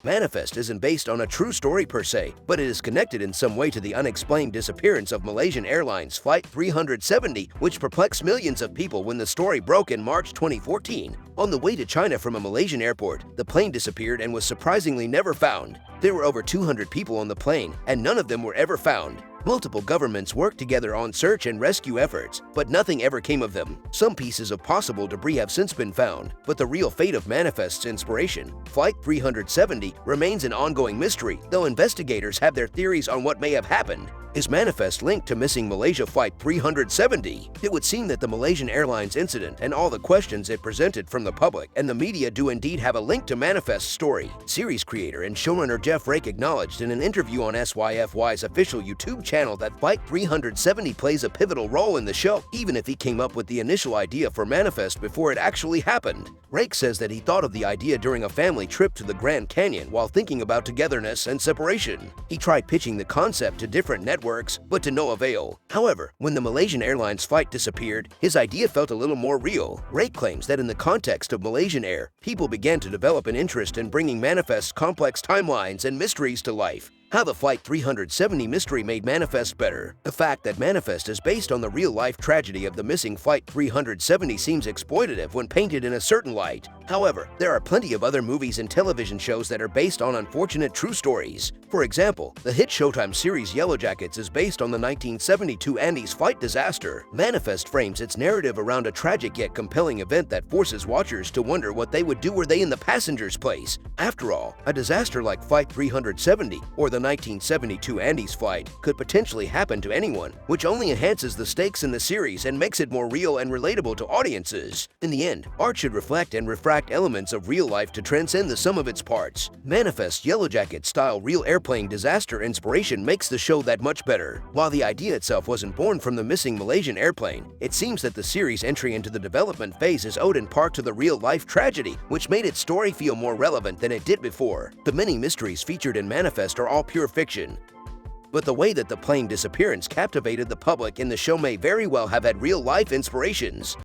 Manifest isn't based on a true story per se, but it is connected in some way to the unexplained disappearance of Malaysian Airlines Flight 370, which perplexed millions of people when the story broke in March 2014. On the way to China from a Malaysian airport, the plane disappeared and was surprisingly never found. There were over 200 people on the plane, and none of them were ever found. Multiple governments worked together on search and rescue efforts, but nothing ever came of them. Some pieces of possible debris have since been found, but the real fate of Manifest's inspiration, Flight 370, remains an ongoing mystery, though investigators have their theories on what may have happened. Is Manifest linked to missing Malaysia Flight 370? It would seem that the Malaysian Airlines incident and all the questions it presented from the public and the media do indeed have a link to Manifest's story. Series creator and showrunner Jeff Rake acknowledged in an interview on SYFY's official YouTube channel that Flight 370 plays a pivotal role in the show, even if he came up with the initial idea for Manifest before it actually happened. Rake says that he thought of the idea during a family trip to the Grand Canyon while thinking about togetherness and separation. He tried pitching the concept to different networks, but to no avail. However, when the Malaysian Airlines flight disappeared, his idea felt a little more real. Rake claims that in the context of Malaysian Air, people began to develop an interest in bringing Manifest's complex timelines and mysteries to life. How the Flight 370 mystery made Manifest better. The fact that Manifest is based on the real-life tragedy of the missing Flight 370 seems exploitative when painted in a certain light. However, there are plenty of other movies and television shows that are based on unfortunate true stories. For example, the hit Showtime series Yellowjackets is based on the 1972 Andes flight disaster. Manifest frames its narrative around a tragic yet compelling event that forces watchers to wonder what they would do were they in the passenger's place. After all, a disaster like Flight 370 or the 1972 Andes flight could potentially happen to anyone, which only enhances the stakes in the series and makes it more real and relatable to audiences. In the end, art should reflect and refract elements of real life to transcend the sum of its parts. Manifest Yellowjacket-style real airplane disaster inspiration makes the show that much better. While the idea itself wasn't born from the missing Malaysian airplane, it seems that the series' entry into the development phase is owed in part to the real-life tragedy, which made its story feel more relevant than it did before. The many mysteries featured in Manifest are all pure fiction, but the way that the plane disappearance captivated the public in the show may very well have had real-life inspirations.